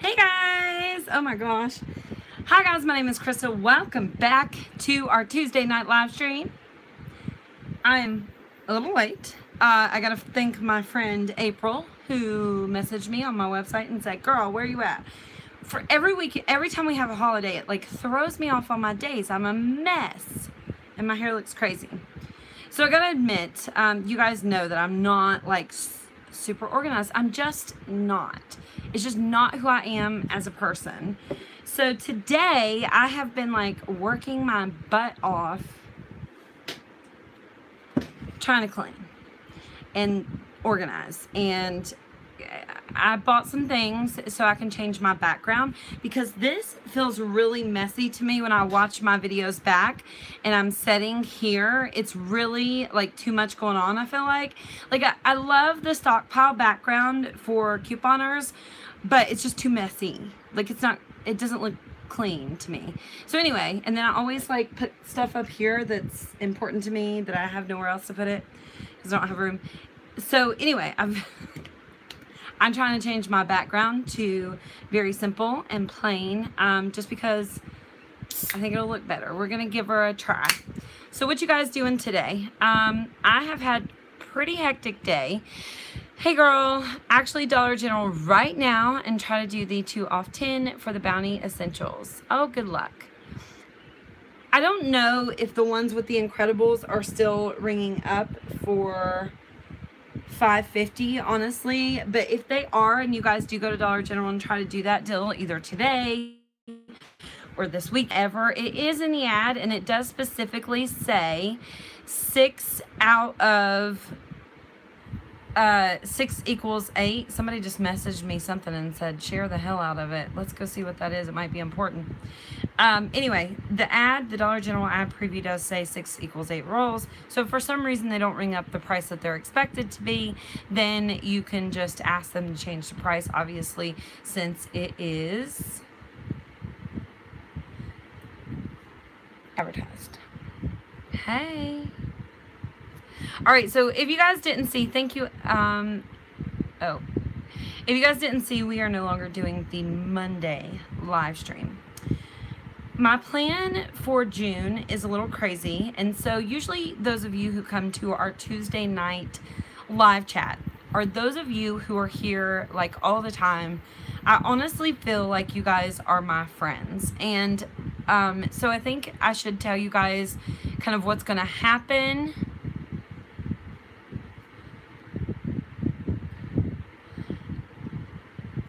Hey guys! Oh my gosh. Hi guys, my name is Krista. Welcome back to our Tuesday night live stream. I'm a little late. I gotta thank my friend April who messaged me on my website and said, girl, where are you at? For every week, every time we have a holiday, it like throws me off on my days. I'm a mess and my hair looks crazy. So I gotta admit, you guys know that I'm not like super organized. I'm just not. It's just not who I am as a person. So today I have been like working my butt off trying to clean and organize, and I bought some things so I can change my background because this feels really messy to me when I watch my videos back and I'm sitting here. It's really like too much going on. I feel like I love the stockpile background for couponers, but it's just too messy. Like it doesn't look clean to me. So anyway, and then I always like put stuff up here that's important to me that I have nowhere else to put it because I don't have room. So anyway, I'm trying to change my background to very simple and plain, just because I think it'll look better. We're gonna give her a try. So what you guys doing today? I have had a pretty hectic day. Hey girl, actually Dollar General right now and try to do the 2 off 10 for the Bounty Essentials. Oh, good luck. I don't know if the ones with the Incredibles are still ringing up for $5.50, honestly, but if they are and you guys do go to Dollar General and try to do that deal either today or this week ever, it is in the ad and it does specifically say 6 out of 6 equals 8. Somebody just messaged me something and said share the hell out of it. Let's go see what that is. It might be important. Anyway, the Dollar General ad preview does say 6 equals 8 rolls. So if for some reason they don't ring up the price that they're expected to be, then you can just ask them to change the price, obviously, since it is advertised. Hey. All right, so if you guys didn't see, thank you. If you guys didn't see, we are no longer doing the Monday live stream. My plan for June is a little crazy, and so usually those of you who come to our Tuesday night live chat are those of you who are here like all the time. I honestly feel like you guys are my friends, and so I think I should tell you guys kind of what's gonna happen.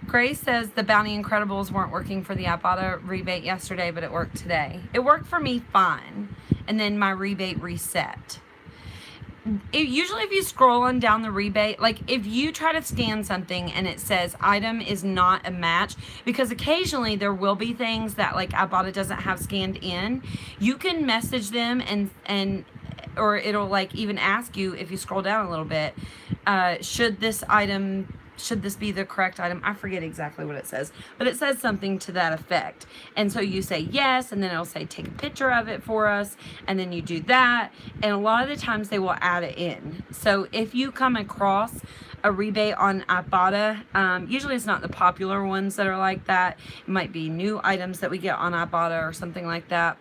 Grace says the Bounty Incredibles weren't working for the Ibotta rebate yesterday, but it worked today. It worked for me fine, and then my rebate reset. Usually if you scroll on down the rebate, like if you try to scan something and it says item is not a match, because occasionally there will be things that like Ibotta doesn't have scanned in, you can message them or it'll like even ask you if you scroll down a little bit, should this be the correct item? I forget exactly what it says, but it says something to that effect. And so you say yes, and then it'll say take a picture of it for us, and then you do that, and a lot of the times they will add it in. So if you come across a rebate on Ibotta, usually it's not the popular ones that are like that. It might be new items that we get on Ibotta or something like that.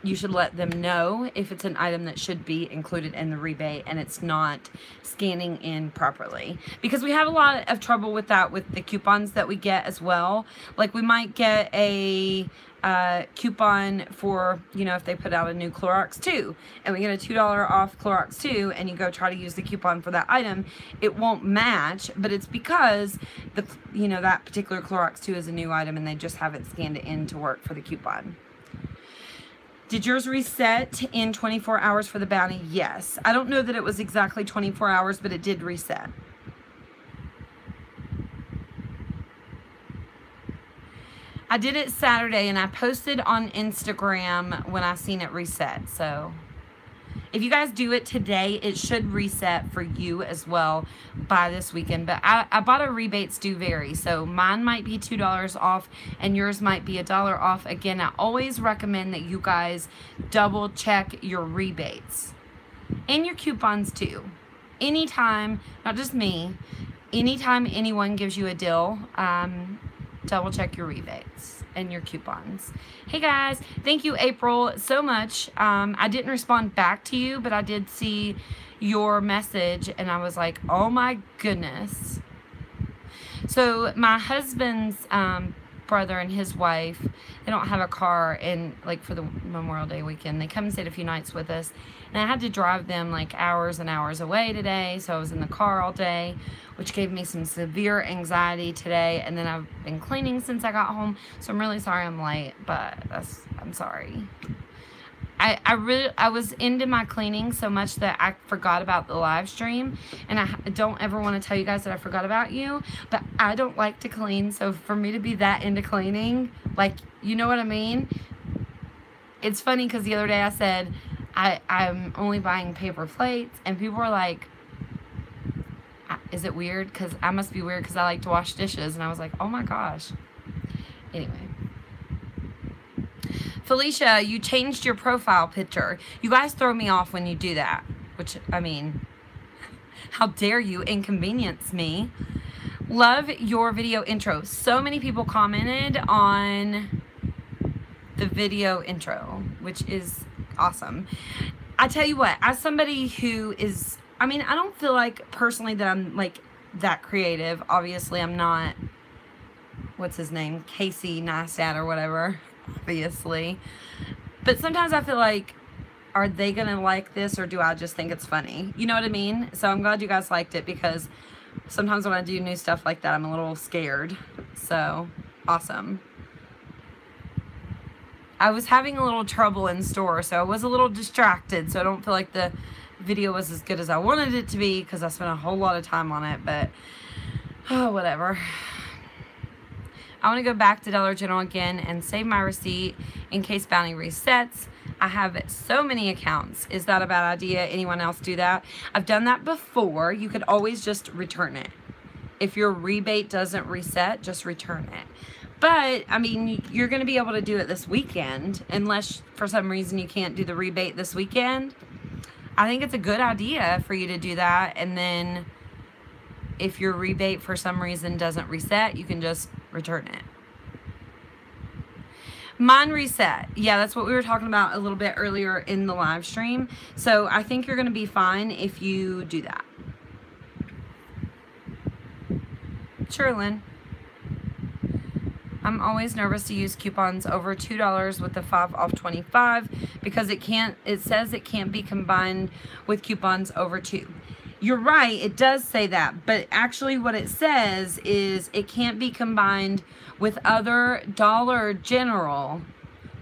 You should let them know if it's an item that should be included in the rebate and it's not scanning in properly. Because we have a lot of trouble with that with the coupons that we get as well. Like we might get a coupon for, you know, if they put out a new Clorox 2 and we get a $2 off Clorox 2 and you go try to use the coupon for that item, it won't match, but it's because that particular Clorox 2 is a new item and they just haven't scanned it in to work for the coupon. Did yours reset in 24 hours for the Bounty? Yes. I don't know that it was exactly 24 hours, but it did reset. I did it Saturday, and I posted on Instagram when I seen it reset. So if you guys do it today, it should reset for you as well by this weekend. But Ibotta rebates do vary. So mine might be $2 off and yours might be $1 off. Again, I always recommend that you guys double check your rebates and your coupons too. Anytime, not just me, anytime anyone gives you a deal, double check your rebates and your coupons. Hey guys, thank you April so much. I didn't respond back to you, but I did see your message and I was like, oh my goodness. So my husband's brother and his wife, they don't have a car, and like for the Memorial Day weekend they come and stayed a few nights with us, and I had to drive them like hours and hours away today, so I was in the car all day, which gave me some severe anxiety today. And then I've been cleaning since I got home, so I'm really sorry I'm late, but I'm sorry. I was into my cleaning so much that I forgot about the live stream, and I don't ever want to tell you guys that I forgot about you, but I don't like to clean, so for me to be that into cleaning, like, you know what I mean? It's funny because the other day I said I'm only buying paper plates, and people were like, is it weird? Because I must be weird because I like to wash dishes, and I was like, oh my gosh. Anyway. Felicia, you changed your profile picture. You guys throw me off when you do that. Which, I mean, how dare you inconvenience me. Love your video intro. So many people commented on the video intro, which is awesome. I tell you what, as somebody who is, I mean, I don't feel like personally that I'm like that creative. Obviously, I'm not, what's his name? Casey Neistat or whatever. Obviously, but sometimes I feel like, are they gonna like this, or do I just think it's funny? You know what I mean? So I'm glad you guys liked it, because sometimes when I do new stuff like that, I'm a little scared. So awesome. I was having a little trouble in store, so I was a little distracted, so I don't feel like the video was as good as I wanted it to be, because I spent a whole lot of time on it. But oh, whatever. I want to go back to Dollar General again and save my receipt in case bounty resets. I have so many accounts. Is that a bad idea? Anyone else do that? I've done that before. You could always just return it. If your rebate doesn't reset, just return it. But, I mean, you're going to be able to do it this weekend, unless for some reason you can't do the rebate this weekend. I think it's a good idea for you to do that, and then if your rebate for some reason doesn't reset, you can just return it. Mine reset. Yeah, that's what we were talking about a little bit earlier in the live stream. So I think you're going to be fine if you do that. Sure, Lynn. I'm always nervous to use coupons over $2 with the 5 off 25 because it says it can't be combined with coupons over $2. You're right, it does say that, but actually what it says is it can't be combined with other Dollar General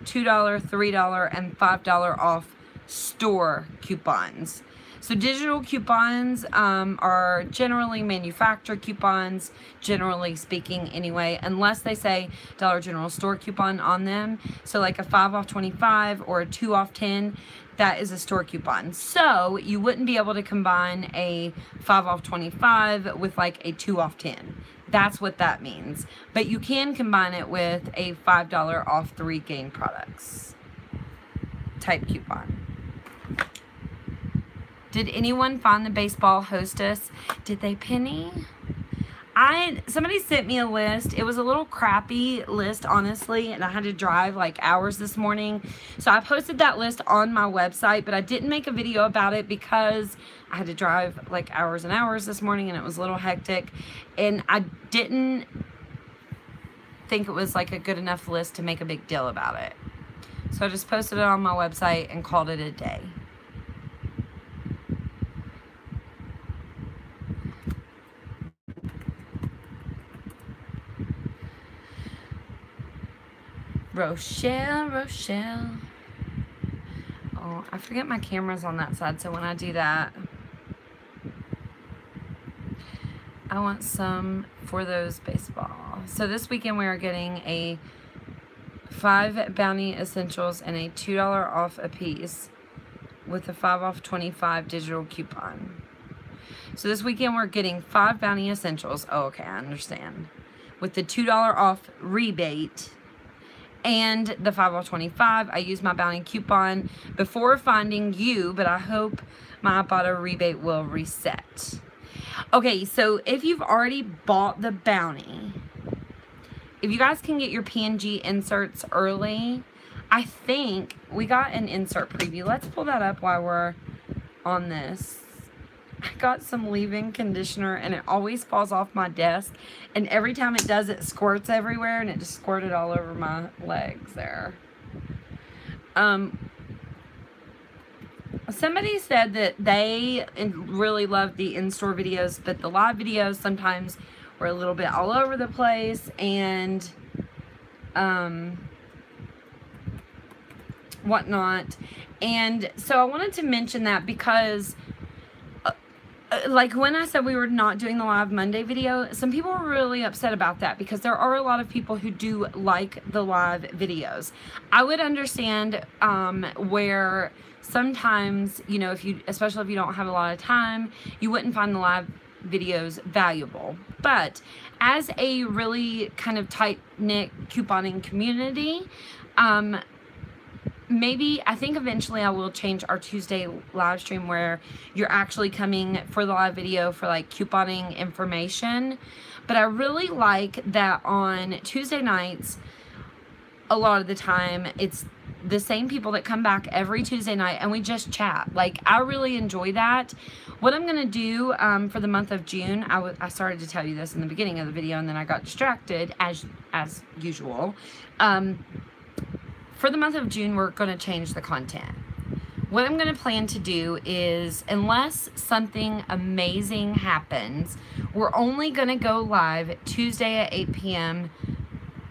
$2, $3, and $5 off store coupons. So digital coupons are generally manufacturer coupons, generally speaking anyway, unless they say Dollar General store coupon on them. So like a 5 off 25 or a 2 off 10, that is a store coupon. So you wouldn't be able to combine a 5 off 25 with like a 2 off 10. That's what that means. But you can combine it with a $5 off 3 gain products type coupon. Did anyone find the baseball hostess? Did they, Penny? Somebody sent me a list. It was a little crappy list, honestly, and I had to drive like hours this morning. So I posted that list on my website, but I didn't make a video about it because I had to drive like hours and hours this morning, and it was a little hectic. And I didn't think it was like a good enough list to make a big deal about it. So I just posted it on my website and called it a day. Rochelle. Oh, I forget my camera's on that side, so when I do that, I want some for those baseball. So this weekend we are getting a 5 Bounty Essentials and a $2 off a piece with a 5 off 25 digital coupon. So this weekend we're getting 5 Bounty Essentials. Oh, okay, I understand. With the $2 off rebate and the 5 off 25. I used my Bounty coupon before finding you, but I hope my Ibotta rebate will reset. Okay, so if you've already bought the bounty, if you guys can get your PNG inserts early, I think we got an insert preview. Let's pull that up while we're on this. I got some leave-in conditioner and it always falls off my desk, and every time it does, it squirts everywhere, and it just squirted all over my legs there. Somebody said that they really loved the in-store videos, but the live videos sometimes were a little bit all over the place, and whatnot. And so I wanted to mention that because like when I said we were not doing the live Monday video, some people were really upset about that, because there are a lot of people who do like the live videos. I would understand where sometimes, you know, if you, especially if you don't have a lot of time, you wouldn't find the live videos valuable. But as a really kind of tight-knit couponing community, maybe, I think eventually I will change our Tuesday live stream where you're actually coming for the live video for like couponing information. But I really like that on Tuesday nights, a lot of the time, it's the same people that come back every Tuesday night and we just chat. Like, I really enjoy that. What I'm going to do for the month of June, I started to tell you this in the beginning of the video and then I got distracted as usual. For the month of June, we're going to change the content. What I'm going to plan to do is, unless something amazing happens, we're only going to go live Tuesday at 8 p.m.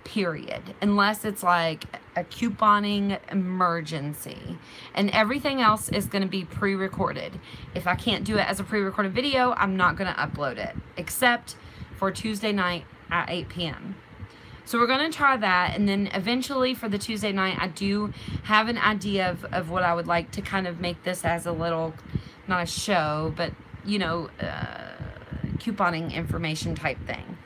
period. Unless it's like a couponing emergency. And everything else is going to be pre-recorded. If I can't do it as a pre-recorded video, I'm not going to upload it. Except for Tuesday night at 8 p.m. So we're going to try that, and then eventually for the Tuesday night, I do have an idea of what I would like to kind of make this as a little, not a show, but, you know, couponing information type thing.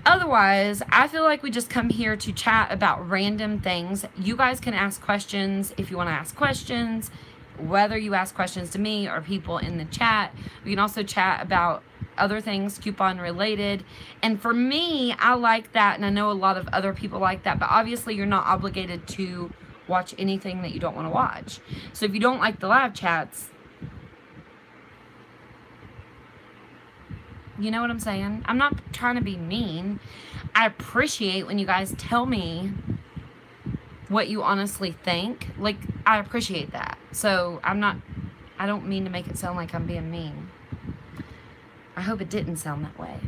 Otherwise, I feel like we just come here to chat about random things. You guys can ask questions if you want to ask questions, whether you ask questions to me or people in the chat. We can also chat about other things coupon related, and for me, I like that, and I know a lot of other people like that, but obviously you're not obligated to watch anything that you don't want to watch. So if you don't like the live chats, you know what I'm saying? I'm not trying to be mean. I appreciate when you guys tell me what you honestly think. Like, I appreciate that. So I don't mean to make it sound like I'm being mean. I hope it didn't sound that way.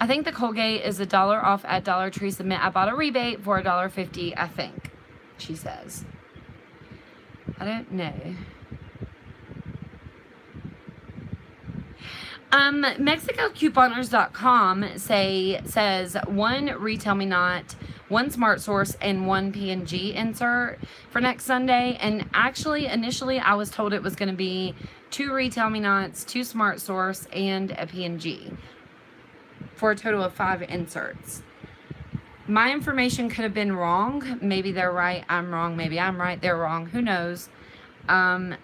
I think the Colgate is $1 off at Dollar Tree. Submit Ibotta rebate for $1.50, I think, she says. I don't know. MexicoCouponers.com says 1 Retail Me Not, 1 Smart Source, and 1 PNG insert for next Sunday. And actually, initially, I was told it was going to be 2 Retail Me Nots, 2 Smart Source, and a PNG for a total of 5 inserts. My information could have been wrong. Maybe they're right, I'm wrong. Maybe I'm right, they're wrong. Who knows? But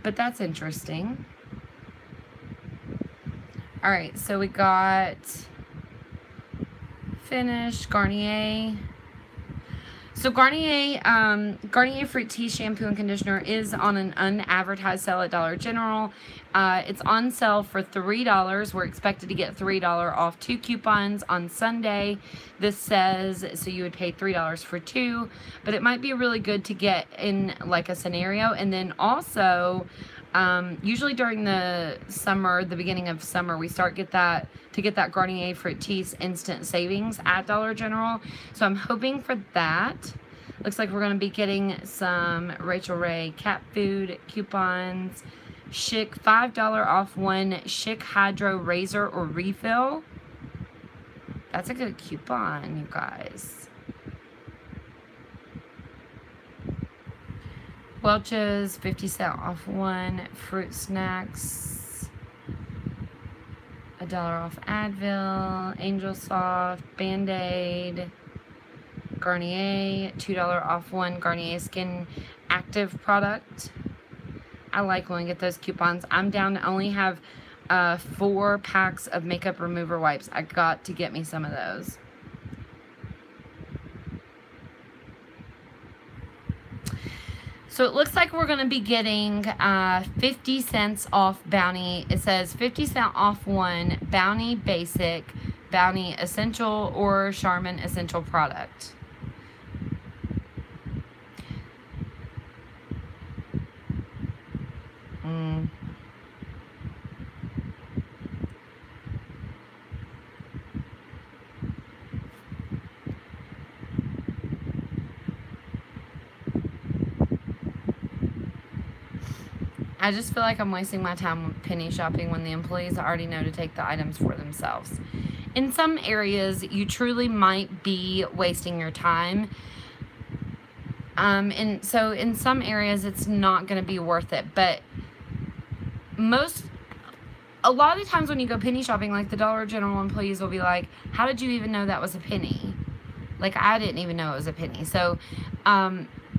that's interesting. Alright, so we got Finish, Garnier. So Garnier Fruit Tea Shampoo and Conditioner is on an unadvertised sale at Dollar General. It's on sale for $3. We're expected to get $3 off 2 coupons on Sunday. This says, so you would pay $3 for 2, but it might be really good to get in like a scenario. And then also, usually during the summer, the beginning of summer, we start to get that Garnier Fruit Teas instant savings at Dollar General. So I'm hoping for that. Looks like we're going to be getting some Rachel Ray cat food coupons. Schick $5 off 1 Schick Hydro razor or refill. That's a good coupon, you guys. Welch's 50-cent off 1 Fruit Snacks. $1 off Advil, Angel Soft, Band-Aid, Garnier, $2 off 1 Garnier Skin Active product. I like when we get those coupons. I'm down to only have 4 packs of makeup remover wipes. I got to get me some of those. So it looks like we're going to be getting 50 cents off Bounty. It says 50 cent off one Bounty Basic, Bounty Essential, or Charmin Essential product. I just feel like I'm wasting my time penny shopping when the employees already know to take the items for themselves. In some areas, you truly might be wasting your time. And so in some areas, it's not going to be worth it. But a lot of times when you go penny shopping, like the Dollar General employees will be like, how did you even know that was a penny? Like, I didn't even know it was a penny. So,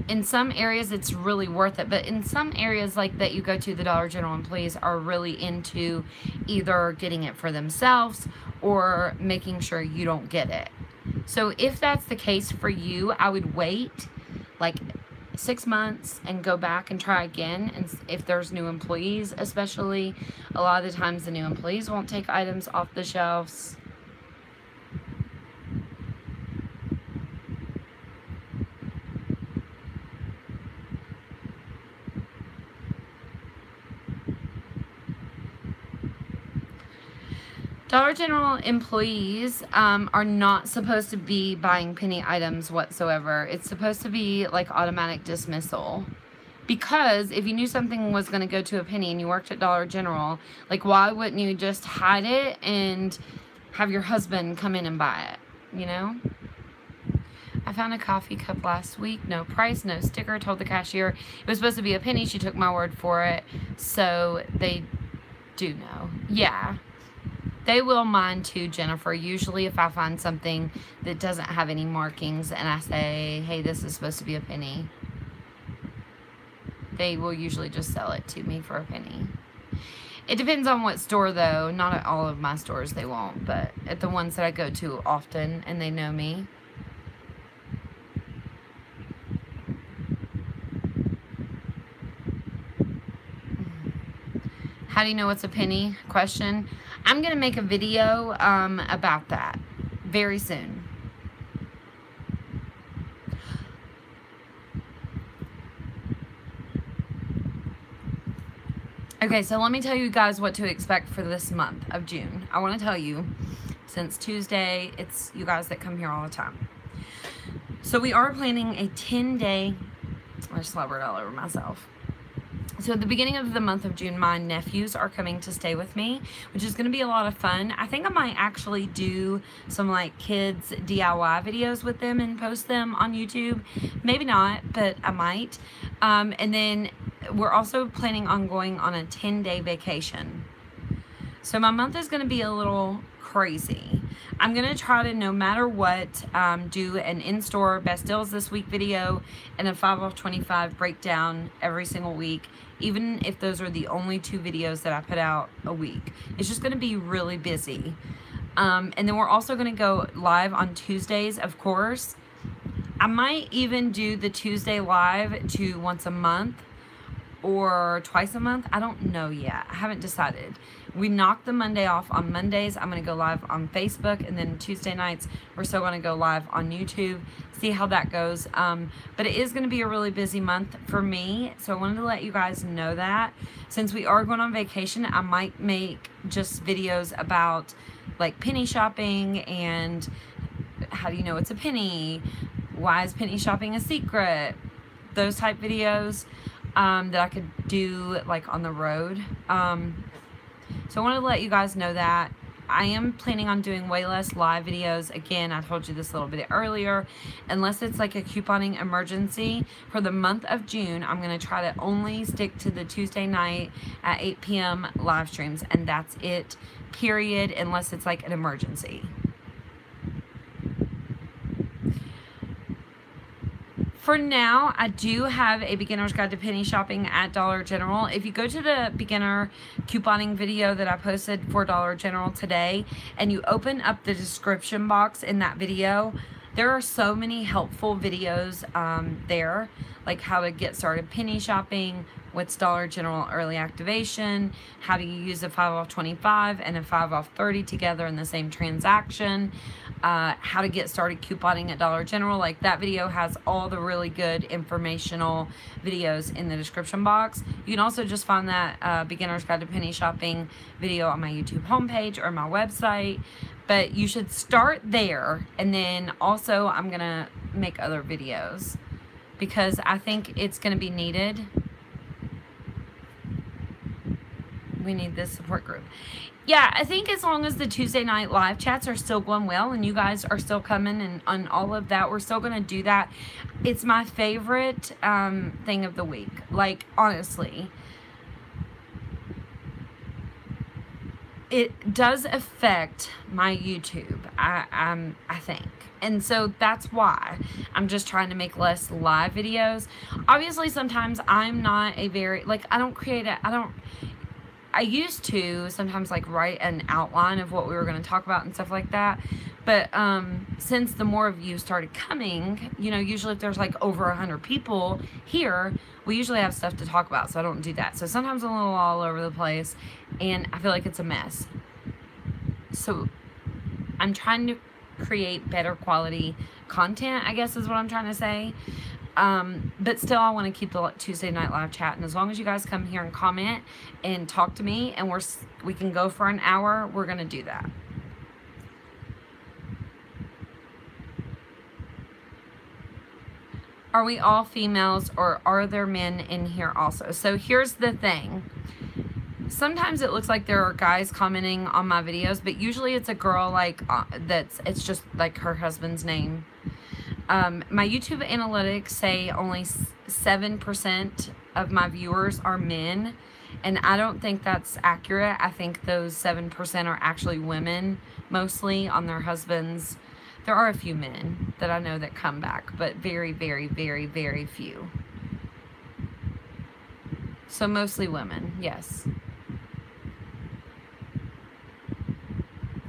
in some areas, it's really worth it. But in some areas, like that you go to, the Dollar General employees are really into either getting it for themselves or making sure you don't get it. So if that's the case for you, I would wait like 6 months and go back and try again. And if there's new employees, especially, a lot of the times the new employees won't take items off the shelves. Dollar General employees are not supposed to be buying penny items whatsoever. It's supposed to be like automatic dismissal. Because if you knew something was going to go to a penny and you worked at Dollar General, like, why wouldn't you just hide it and have your husband come in and buy it, you know? I found a coffee cup last week. No price, no sticker. Told the cashier it was supposed to be a penny. She took my word for it. So they do know. Yeah. They will mind too, Jennifer. Usually if I find something that doesn't have any markings and I say, hey, this is supposed to be a penny, they will usually just sell it to me for a penny. It depends on what store, though. Not at all of my stores they won't, but at the ones that I go to often and they know me. How do you know it's a penny? Question. I'm going to make a video about that very soon. Okay, so let me tell you guys what to expect for this month of June. I want to tell you, since Tuesday, it's you guys that come here all the time. So we are planning a 10-day, I slobbered all over myself. So at the beginning of the month of June, my nephews are coming to stay with me, which is going to be a lot of fun. I think I might actually do some like kids DIY videos with them and post them on YouTube. Maybe not, but I might. And then we're also planning on going on a 10-day vacation. So my month is going to be a little crazy. I'm going to try to, no matter what, do an in-store best deals this week video and a 5 off 25 breakdown every single week, even if those are the only 2 videos that I put out a week. It's just going to be really busy. And then we're also going to go live on Tuesdays, of course. I might even do the Tuesday live to once a month or twice a month. I don't know yet. I haven't decided. We knocked the Monday off. On Mondays, I'm going to go live on Facebook, and then Tuesday nights, we're still going to go live on YouTube. See how that goes. But it is going to be a really busy month for me, so I wanted to let you guys know that. Since we are going on vacation, I might make just videos about like penny shopping and how do you know it's a penny, why is penny shopping a secret, those type videos. That I could do like on the road. So I wanted to let you guys know that I am planning on doing way less live videos. Again, I told you this a little bit earlier. Unless it's like a couponing emergency for the month of June, I'm going to try to only stick to the Tuesday night at 8 p.m. live streams, and that's it, period, unless it's like an emergency. For now, I do have a beginner's guide to penny shopping at Dollar General. If you go to the beginner couponing video that I posted for Dollar General today, and you open up the description box in that video, there are so many helpful videos there, like how to get started penny shopping, what's Dollar General early activation, how do you use a 5 off 25 and a 5 off 30 together in the same transaction, how to get started couponing at Dollar General. Like, that video has all the really good informational videos in the description box. You can also just find that beginner's guide to penny shopping video on my YouTube homepage or my website. But you should start there, and then also I'm gonna make other videos because I think it's gonna be needed. We need this support group. Yeah, I think as long as the Tuesday night live chats are still going well and you guys are still coming and on all of that, we're still going to do that. It's my favorite thing of the week. Like, honestly, it does affect my YouTube, I think. And so that's why I'm just trying to make less live videos. Obviously, sometimes I'm not a very, like, I used to sometimes like write an outline of what we were going to talk about and stuff like that. But since the more of you started coming, you know, usually if there's like over 100 people here, we usually have stuff to talk about. So I don't do that. So sometimes I'm a little all over the place and I feel like it's a mess. So I'm trying to create better quality content, I guess is what I'm trying to say. But still, I want to keep the Tuesday night live chat, and as long as you guys come here and comment and talk to me and we can go for an hour, we're going to do that. Are we all females, or are there men in here also? So here's the thing. Sometimes it looks like there are guys commenting on my videos, but usually it's a girl, like, it's just like her husband's name. My YouTube analytics say only 7% of my viewers are men, and I don't think that's accurate. I think those 7% are actually women, mostly on their husbands. There are a few men that I know that come back, but very, very, very, very few. So mostly women, yes.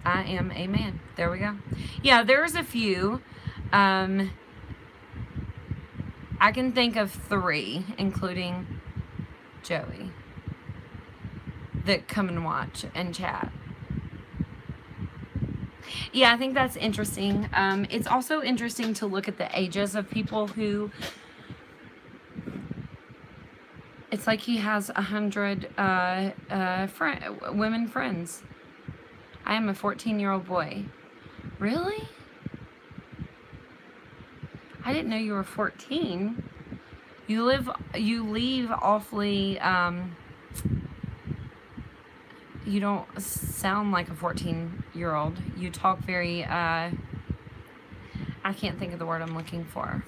I am a man. There we go. Yeah, there's a few. I can think of 3, including Joey, that come and watch and chat. Yeah, I think that's interesting. It's also interesting to look at the ages of people who... It's like he has 100 women friends. I am a 14-year-old boy. Really? I didn't know you were 14. You leave awfully, you don't sound like a 14-year-old. You talk very, I can't think of the word I'm looking for.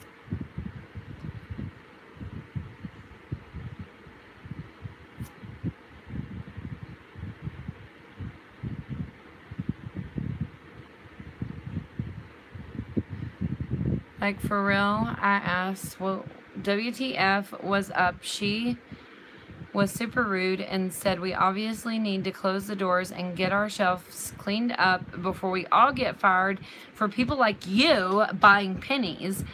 Like, for real, I asked, well, WTF was up? She was super rude and said we obviously need to close the doors and get our shelves cleaned up before we all get fired for people like you buying pennies.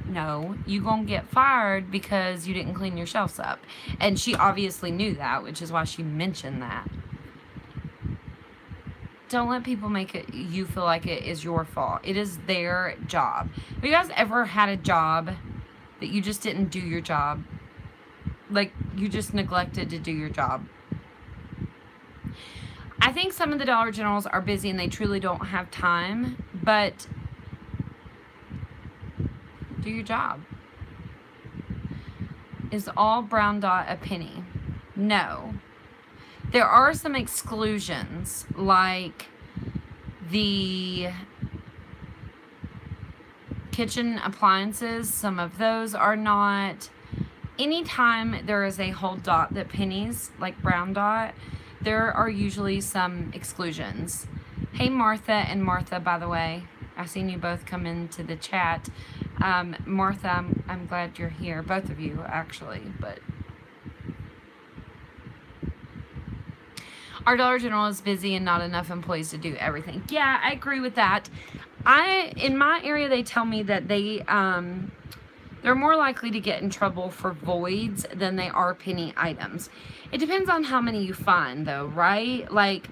No, you gonna get fired because you didn't clean your shelves up. And she obviously knew that, which is why she mentioned that. Don't let people make it you feel like it is your fault. It is their job. Have you guys ever had a job that you just didn't do your job? Like, you just neglected to do your job? I think some of the Dollar Generals are busy and they truly don't have time, but do your job. Is all brown dot a penny? No. There are some exclusions, like the kitchen appliances. Some of those are not. Anytime there is a whole dot that pennies, like brown dot, there are usually some exclusions. Hey, Martha and Martha, by the way. I've seen you both come into the chat. Martha, I'm glad you're here. Both of you, actually. But our Dollar General is busy and not enough employees to do everything. Yeah, I agree with that. In my area, they tell me that they're more likely to get in trouble for voids than they are penny items. It depends on how many you find, though, right? Like,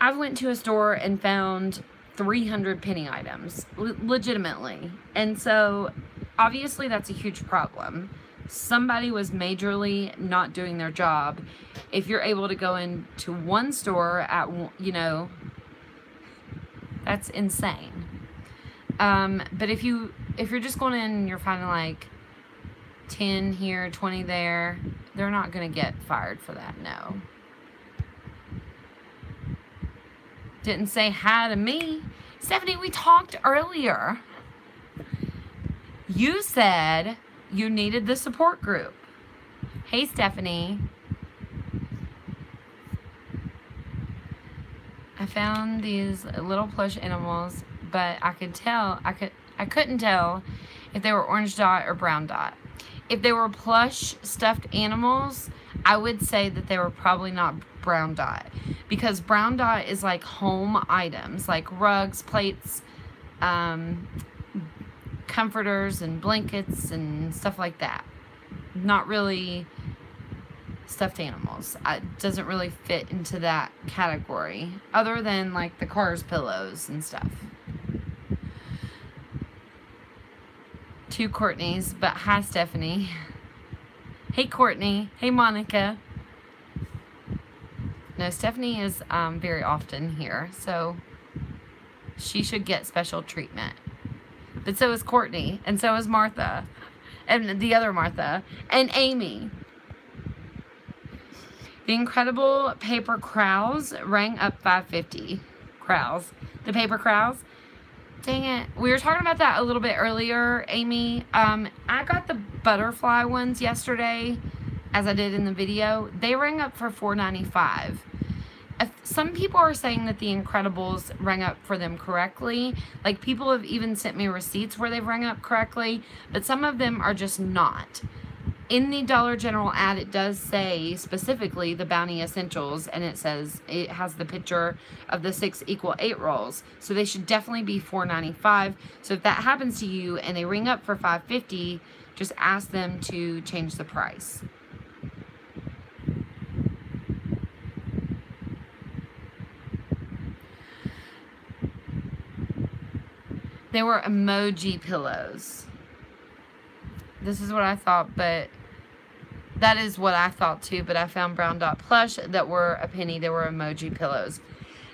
I've went to a store and found 300 penny items, legitimately. And so, obviously, that's a huge problem. Somebody was majorly not doing their job. If you're able to go into one store at, you know, that's insane. But if you're just going in and you're finding like 10 here, 20 there, they're not going to get fired for that, no. Didn't say hi to me. Stephanie, we talked earlier. You said you needed the support group. Hey, Stephanie. I found these little plush animals, but I couldn't tell if they were orange dot or brown dot. If they were plush stuffed animals, I would say that they were probably not brown dot, because brown dot is like home items, like rugs, plates, comforters and blankets and stuff like that. Not really stuffed animals. It doesn't really fit into that category, other than like the car's pillows and stuff. Two Courtneys, but hi, Stephanie. Hey, Courtney. Hey, Monica. No, Stephanie is very often here, so she should get special treatment. But so is Courtney, and so is Martha, and the other Martha, and Amy. The Incredible Paper Crowns rang up $5.50. Crowns. The paper crowns. Dang it. We were talking about that a little bit earlier, Amy. I got the butterfly ones yesterday, as I did in the video. They rang up for $4.95. Some people are saying that the Incredibles rang up for them correctly. Like, people have even sent me receipts where they've rang up correctly, but some of them are just not. In the Dollar General ad, it does say specifically the Bounty Essentials, and it says it has the picture of the 6 = 8 rolls. So they should definitely be $4.95. So if that happens to you and they ring up for $5.50, just ask them to change the price. They were emoji pillows. This is what I thought, but that is what I thought too. But I found brown dot plush that were a penny. They were emoji pillows.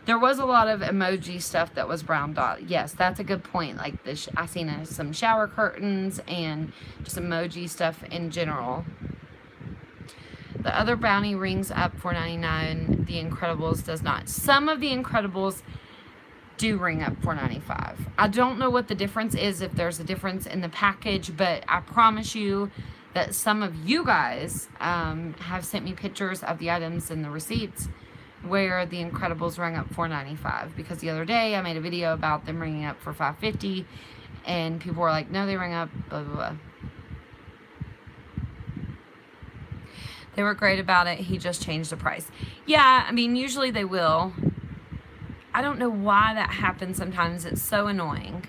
There was a lot of emoji stuff that was brown dot. Yes, that's a good point. Like this, I seen some shower curtains and just emoji stuff in general. The other Bounty rings up $4.99. The Incredibles does not. Some of the Incredibles do ring up $4.95. I don't know what the difference is, if there's a difference in the package, but I promise you that some of you guys have sent me pictures of the items and the receipts where the Incredibles rang up $4.95, because the other day I made a video about them ringing up for $5.50 and people were like, no, they rang up blah blah blah. They were great about it. He just changed the price. Yeah, I mean, usually they will. I don't know why that happens sometimes. It's so annoying.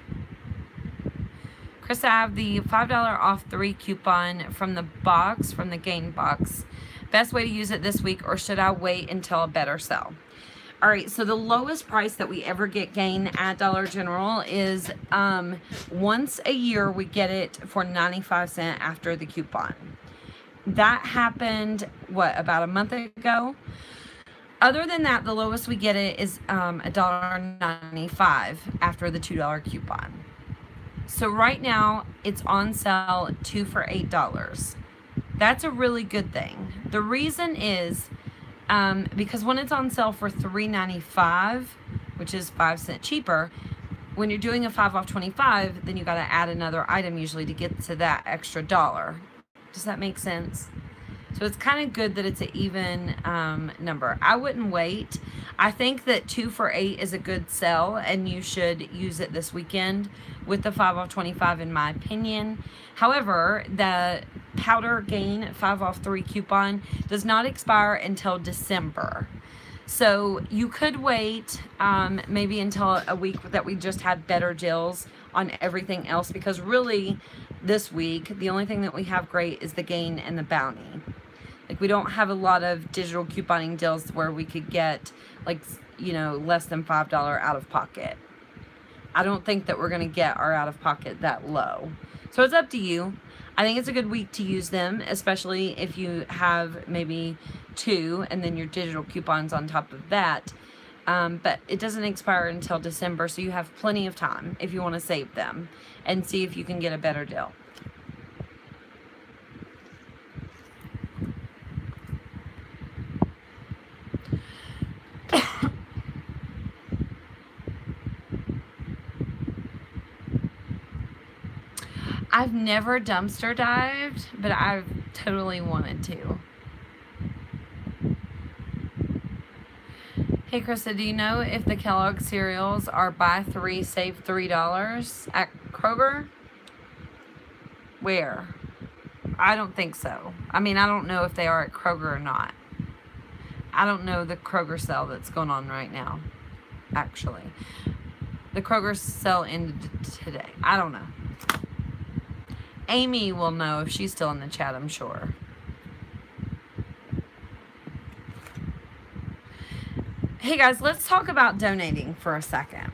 Chris, I have the $5 off 3 coupon from the box, from the Gain box. Best way to use it this week, or should I wait until a better sale? All right, so the lowest price that we ever get Gain at Dollar General is once a year we get it for 95 cents after the coupon. That happened, what, about a month ago? Other than that, the lowest we get it is $1.95 after the $2 coupon. So right now, it's on sale 2 for $8. That's a really good thing. The reason is because when it's on sale for $3.95, which is 5 cents cheaper, when you're doing a 5 off 25, then you got to add another item usually to get to that extra dollar. Does that make sense? So it's kind of good that it's an even number. I wouldn't wait. I think that 2 for $8 is a good sell, and you should use it this weekend with the 5 off 25 in my opinion. However, the powder gain 5 off 3 coupon does not expire until December. So you could wait maybe until a week that we just had better deals on everything else, because really this week the only thing that we have great is the gain and the bounty. Like, we don't have a lot of digital couponing deals where we could get, like, you know, less than $5 out of pocket. I don't think that we're going to get our out of pocket that low. So it's up to you. I think it's a good week to use them, especially if you have maybe 2 and then your digital coupons on top of that. But it doesn't expire until December, so you have plenty of time if you want to save them and see if you can get a better deal. I've never dumpster dived, but I've totally wanted to. Hey, Krista, do you know if the Kellogg cereals are buy 3, save $3 at Kroger? Where? I don't think so. I mean, I don't know if they are at Kroger or not. I don't know the Kroger sale that's going on right now, actually. The Kroger sale ended today. I don't know. Amy will know if she's still in the chat, I'm sure. Hey guys, let's talk about donating for a second,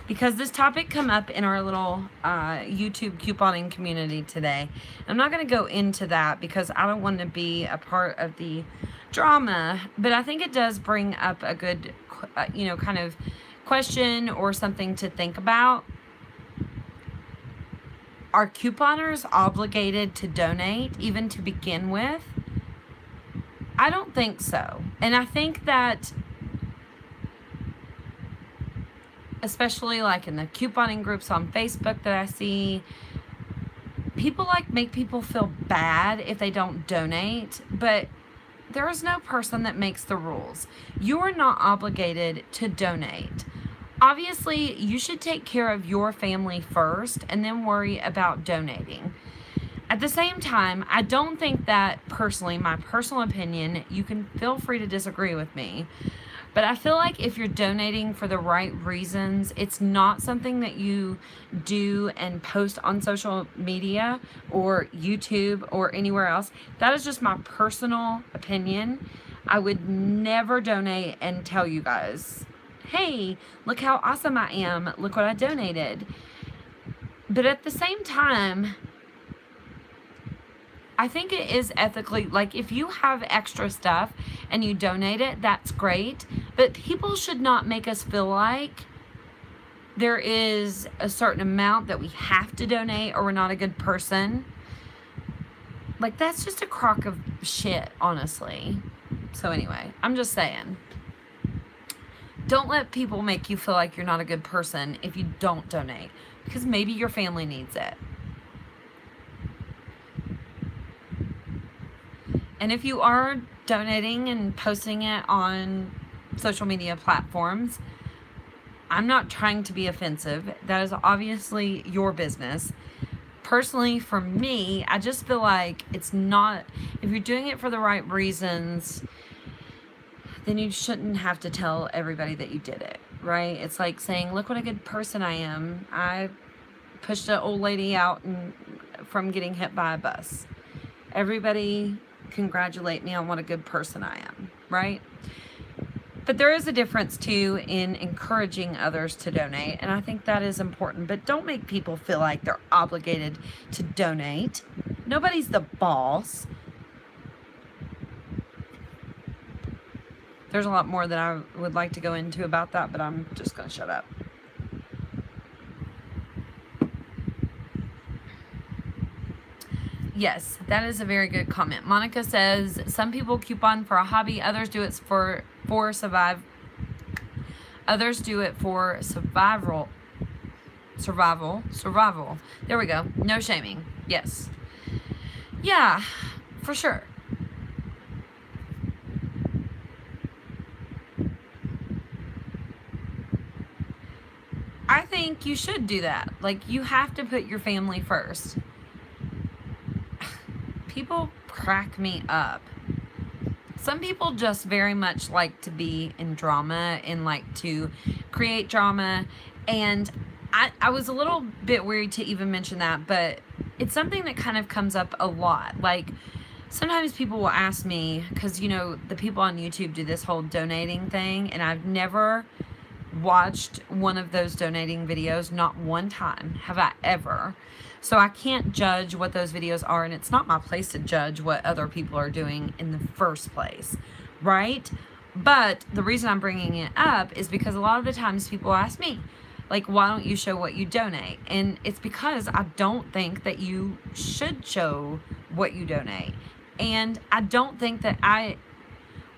because this topic came up in our little YouTube couponing community today. I'm not going to go into that because I don't want to be a part of the drama, but I think it does bring up a good, you know, kind of question or something to think about. Are couponers obligated to donate even to begin with? I don't think so. And I think that, especially like in the couponing groups on Facebook that I see, people like make people feel bad if they don't donate, but there is no person that makes the rules. You are not obligated to donate. Obviously, you should take care of your family first and then worry about donating. At the same time, I don't think that, personally, my personal opinion, you can feel free to disagree with me, but I feel like if you're donating for the right reasons, it's not something that you do and post on social media or YouTube or anywhere else. That is just my personal opinion. I would never donate and tell you guys, hey, look how awesome I am. Look what I donated. But at the same time, I think it is ethically, like, if you have extra stuff and you donate it, that's great. But people should not make us feel like there is a certain amount that we have to donate or we're not a good person. Like, that's just a crock of shit, honestly. So anyway, I'm just saying. Don't let people make you feel like you're not a good person if you don't donate, because maybe your family needs it. And if you are donating and posting it on social media platforms, I'm not trying to be offensive. That is obviously your business. Personally, for me, I just feel like it's not, if you're doing it for the right reasons, then you shouldn't have to tell everybody that you did it, right? It's like saying, look what a good person I am. I pushed an old lady out from getting hit by a bus. Everybody congratulate me on what a good person I am, right? But there is a difference too in encouraging others to donate, and I think that is important. But don't make people feel like they're obligated to donate. Nobody's the boss. There's a lot more that I would like to go into about that, but I'm just going to shut up. Yes, that is a very good comment. Monica says, some people coupon for a hobby, others do it for survival. Others do it for survival. There we go. No shaming. Yes. Yeah, for sure. I think you should do that. Like, you have to put your family first. People crack me up. Some people just very much like to be in drama and like to create drama. And I was a little bit worried to even mention that, but it's something that kind of comes up a lot. Like, sometimes people will ask me, because, you know, the people on YouTube do this whole donating thing, and I've never watched one of those donating videos. Not one time have I ever. So I can't judge what those videos are, and it's not my place to judge what other people are doing in the first place, right? But the reason I'm bringing it up is because a lot of the times people ask me, like, why don't you show what you donate? And it's because I don't think that you should show what you donate. And I don't think that I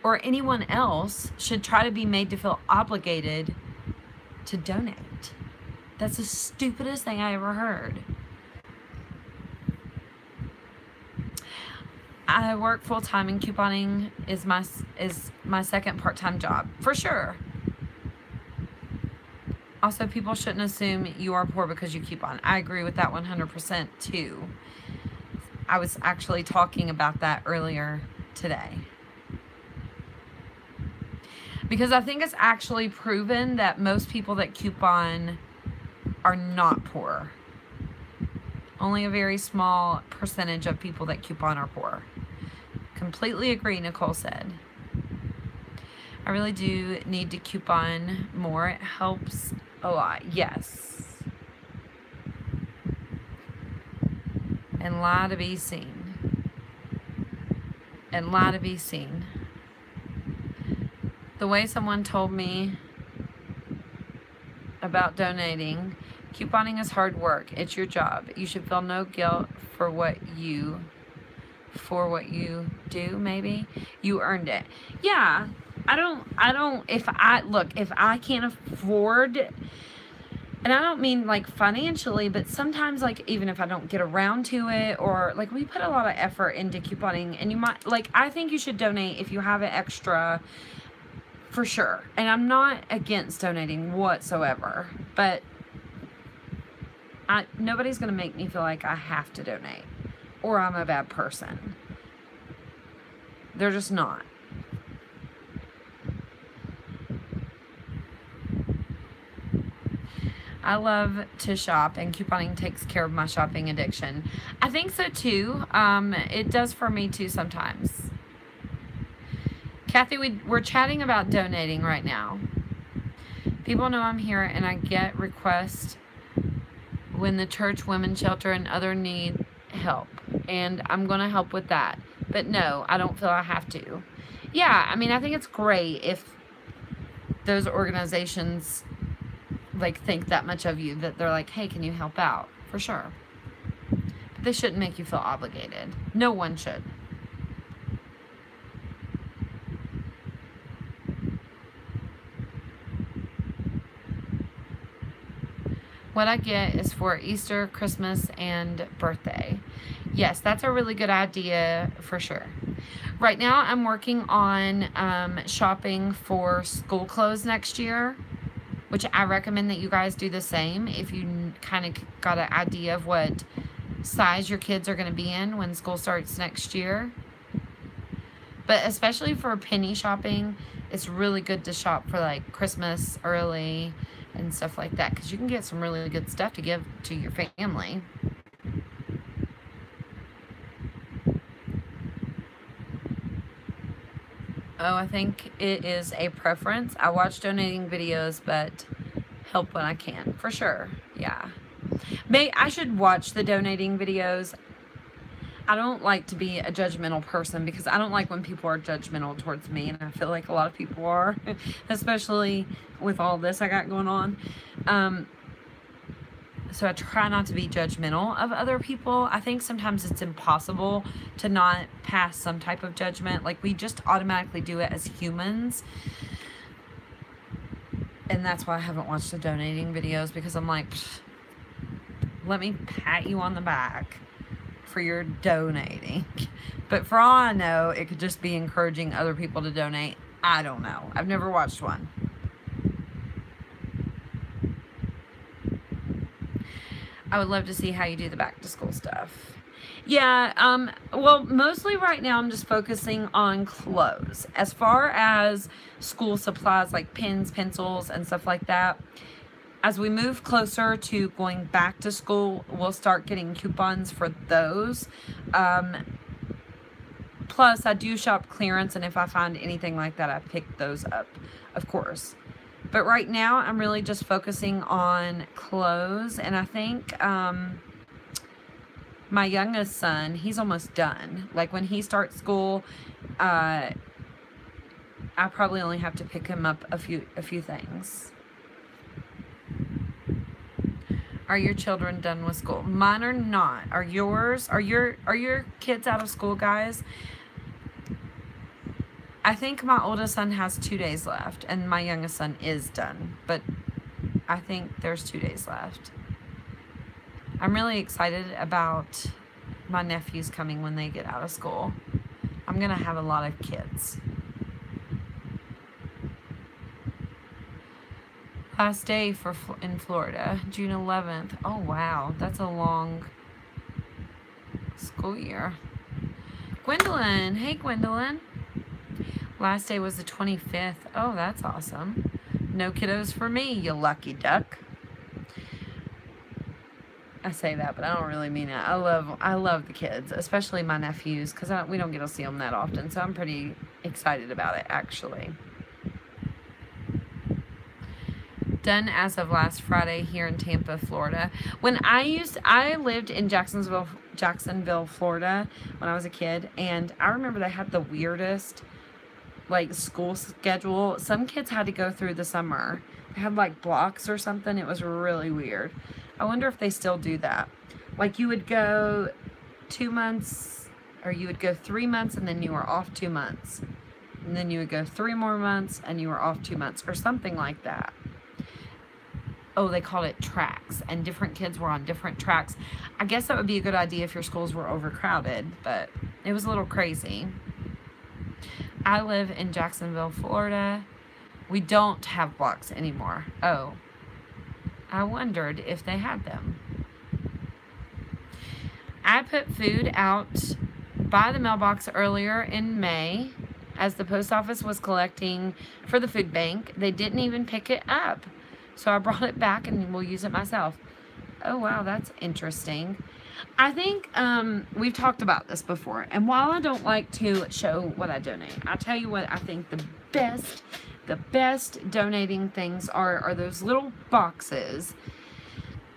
or anyone else should try to be made to feel obligated to donate. That's the stupidest thing I ever heard. I work full-time, and couponing is my second part-time job, for sure. Also, people shouldn't assume you are poor because you coupon. I agree with that 100% too. I was actually talking about that earlier today. Because I think it's actually proven that most people that coupon are not poor. Only a very small percentage of people that coupon are poor. Completely agree, Nicole said. I really do need to coupon more. It helps a lot. Yes. And lie to be seen. And lie to be seen. The way someone told me about donating, couponing is hard work. It's your job. You should feel no guilt for what you do, maybe. You earned it. Yeah. If I can't afford, and I don't mean like financially, but sometimes, like, even if I don't get around to it, or like, we put a lot of effort into couponing, and you might, like, I think you should donate if you have it extra, for sure. And I'm not against donating whatsoever, but nobody's going to make me feel like I have to donate or I'm a bad person. They're just not. I love to shop, and couponing takes care of my shopping addiction. I think so too. It does for me too sometimes. Kathy, we're chatting about donating right now. People know I'm here, and I get requests when the church, women's shelter, and other need help, and I'm going to help with that. But no, I don't feel I have to. Yeah, I mean, I think it's great if those organizations, like, think that much of you, that they're like, hey, can you help out? For sure. But they shouldn't make you feel obligated. No one should. What I get is for Easter, Christmas, and birthday. Yes, that's a really good idea for sure. Right now, I'm working on shopping for school clothes next year, which I recommend that you guys do the same if you kind of got an idea of what size your kids are going to be in when school starts next year. But especially for penny shopping, it's really good to shop for like Christmas early and stuff like that, because you can get some really good stuff to give to your family. Oh, I think it is a preference. I watch donating videos, but help when I can, for sure. Yeah. I should watch the donating videos. I don't like to be a judgmental person, because I don't like when people are judgmental towards me, and I feel like a lot of people are, especially with all this I got going on. So I try not to be judgmental of other people. I think sometimes it's impossible to not pass some type of judgment. Like, we just automatically do it as humans. And that's why I haven't watched the donating videos, because I'm like, let me pat you on the back for your donating. But for all I know, it could just be encouraging other people to donate. I don't know. I've never watched one. I would love to see how you do the back to school stuff. Yeah, well, mostly right now I'm just focusing on clothes. As far as school supplies like pens, pencils, and stuff like that, as we move closer to going back to school, we'll start getting coupons for those. Plus, I do shop clearance, and if I find anything like that, I pick those up, of course. But right now, I'm really just focusing on clothes, and I think my youngest son, he's almost done. Like, when he starts school, I probably only have to pick him up a few things. Are your children done with school? Mine are not. Are yours? Are your kids out of school, guys? I think my oldest son has 2 days left, and my youngest son is done, but I think there's 2 days left. I'm really excited about my nephews coming when they get out of school. I'm gonna have a lot of kids. Last day in Florida, June 11th. Oh wow, that's a long school year. Gwendolyn, hey Gwendolyn. Last day was the 25th. Oh, that's awesome. No kiddos for me, you lucky duck. I say that, but I don't really mean it. I love the kids, especially my nephews, because we don't get to see them that often, so I'm pretty excited about it, actually. Done as of last Friday here in Tampa, Florida. When I lived in Jacksonville, Florida when I was a kid, and I remember they had the weirdest like school schedule. Some kids had to go through the summer. They had like blocks or something. It was really weird. I wonder if they still do that. Like you would go 2 months, or you would go 3 months and then you were off 2 months. And then you would go 3 more months and you were off 2 months or something like that. Oh, they called it tracks, and different kids were on different tracks. I guess that would be a good idea if your schools were overcrowded, but it was a little crazy. I live in Jacksonville, Florida. We don't have blocks anymore. Oh, I wondered if they had them. I put food out by the mailbox earlier in May as the post office was collecting for the food bank. They didn't even pick it up. So I brought it back and we'll use it myself. Oh, wow, that's interesting. I think we've talked about this before. And while I don't like to show what I donate, I'll tell you what I think the best donating things are those little boxes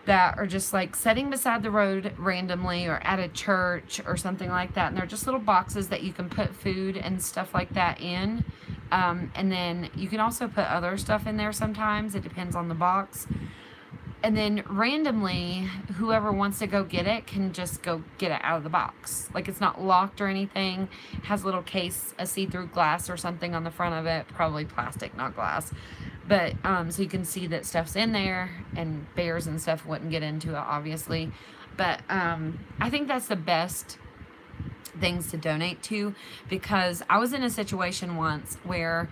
that are just like sitting beside the road randomly or at a church or something like that. And they're just little boxes that you can put food and stuff like that in. And then you can also put other stuff in there sometimes. It depends on the box. And then randomly, whoever wants to go get it can just go get it out of the box. Like it's not locked or anything. It has a little case, a see-through glass or something on the front of it. Probably plastic, not glass. But so you can see that stuff's in there, and bears and stuff wouldn't get into it, obviously. But I think that's the best things to donate to, because I was in a situation once where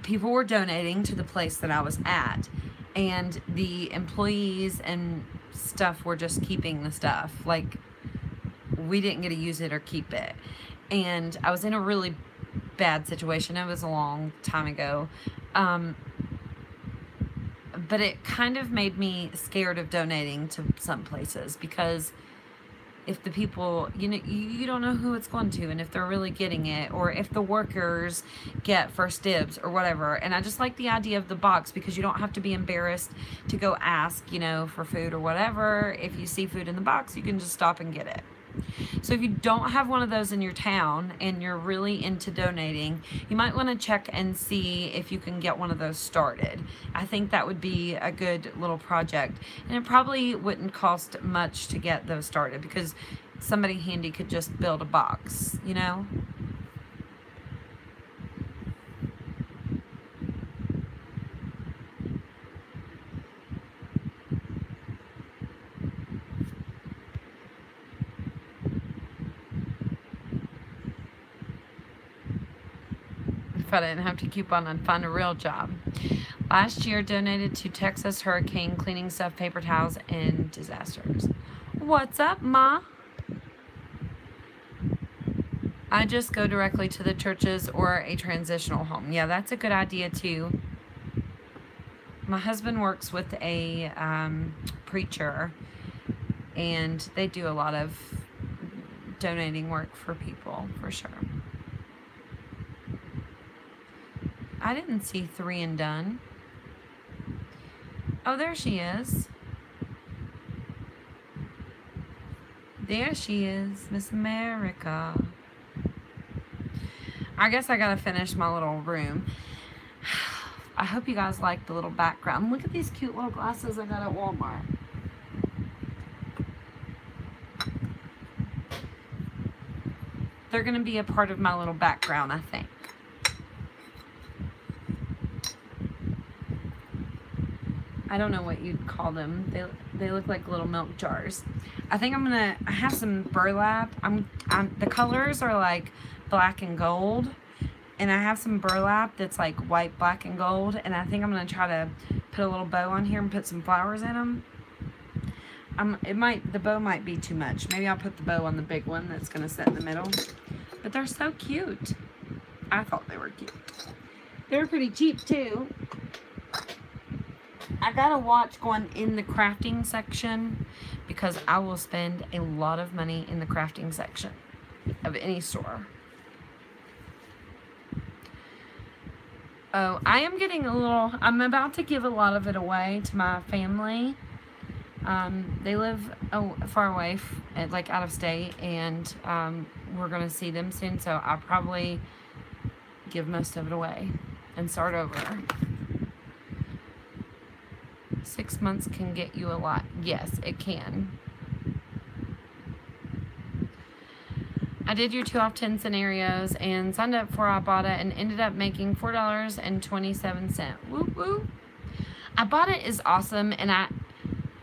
people were donating to the place that I was at, and the employees and stuff were just keeping the stuff. Like, we didn't get to use it or keep it. And I was in a really bad situation. It was a long time ago. But it kind of made me scared of donating to some places, because if the people, you know, you don't know who it's going to, and if they're really getting it, or if the workers get first dibs or whatever. And I just like the idea of the box, because you don't have to be embarrassed to go ask, you know, for food or whatever. If you see food in the box, you can just stop and get it. So if you don't have one of those in your town and you're really into donating, you might want to check and see if you can get one of those started. I think that would be a good little project, and it probably wouldn't cost much to get those started, because somebody handy could just build a box, you know. If I didn't have to keep on and find a real job. Last year, donated to Texas hurricane cleaning stuff, paper towels, and disasters. What's up, Ma? I just go directly to the churches or a transitional home. Yeah, that's a good idea too. My husband works with a preacher, and they do a lot of donating work for people, for sure. I didn't see 3 and done. Oh, there she is. There she is, Miss America. I guess I gotta finish my little room. I hope you guys like the little background. Look at these cute little glasses I got at Walmart. They're gonna be a part of my little background, I think. I don't know what you'd call them. They look like little milk jars. I think I have some burlap. The colors are like black and gold, and I have some burlap that's like white, black, and gold, and I think I'm gonna try to put a little bow on here and put some flowers in them. The bow might be too much. Maybe I'll put the bow on the big one that's gonna sit in the middle. But they're so cute. I thought they were cute. They were pretty cheap too. I gotta watch going in the crafting section, because I will spend a lot of money in the crafting section of any store. Oh, I am getting a little, I'm about to give a lot of it away to my family. They live far away, like out of state, and we're gonna see them soon, so I'll probably give most of it away and start over. 6 months can get you a lot. Yes, it can. I did your 2 off 10 scenarios and signed up for Ibotta and ended up making $4.27. Woo woo. Ibotta is awesome, and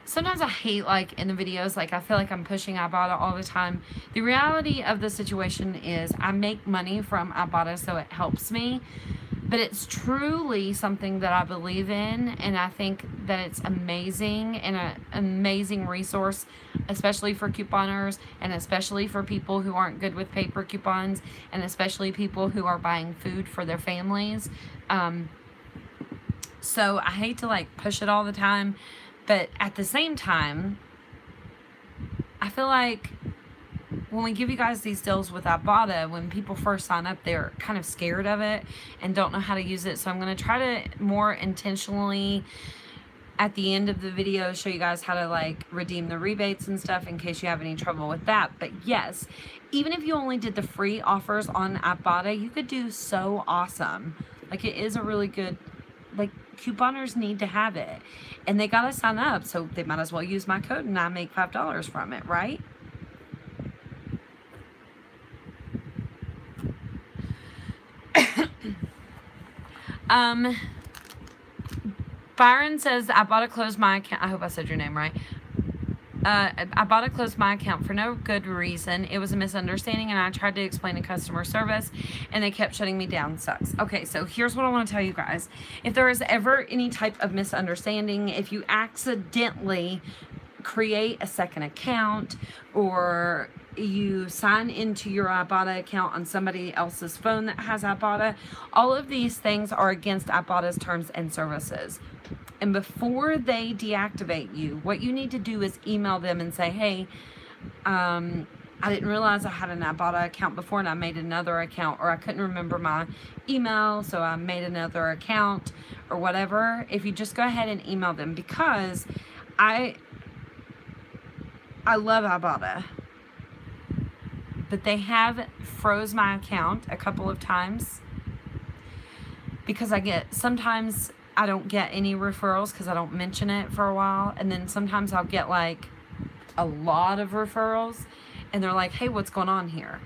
sometimes I hate, like, in the videos, like, I feel like I'm pushing Ibotta all the time. The reality of the situation is I make money from Ibotta, so it helps me. But it's truly something that I believe in, and I think that it's amazing and an amazing resource, especially for couponers, and especially for people who aren't good with paper coupons, and especially people who are buying food for their families. So I hate to, like, push it all the time, but at the same time, I feel like when we give you guys these deals with Ibotta, when people first sign up, they're kind of scared of it and don't know how to use it. So I'm going to try to more intentionally at the end of the video show you guys how to, like, redeem the rebates and stuff in case you have any trouble with that. But yes, even if you only did the free offers on Ibotta, you could do so awesome. Like, it is a really good, like, couponers need to have it, and they got to sign up, so they might as well use my code and I make $5 from it, right? Byron says, Ibotta closed my account. I hope I said your name right. Ibotta closed my account for no good reason. It was a misunderstanding, and I tried to explain to customer service, and they kept shutting me down. Sucks. Okay, so here's what I want to tell you guys. If there is ever any type of misunderstanding, if you accidentally create a second account, or you sign into your Ibotta account on somebody else's phone that has Ibotta, all of these things are against Ibotta's terms and services. And before they deactivate you, what you need to do is email them and say, hey, I didn't realize I had an Ibotta account before and I made another account, or I couldn't remember my email, so I made another account, or whatever. If you just go ahead and email them, because I love Ibotta, but they have froze my account a couple of times because sometimes I don't get any referrals because I don't mention it for a while, and then sometimes I'll get, like, a lot of referrals, and they're like, hey, what's going on here?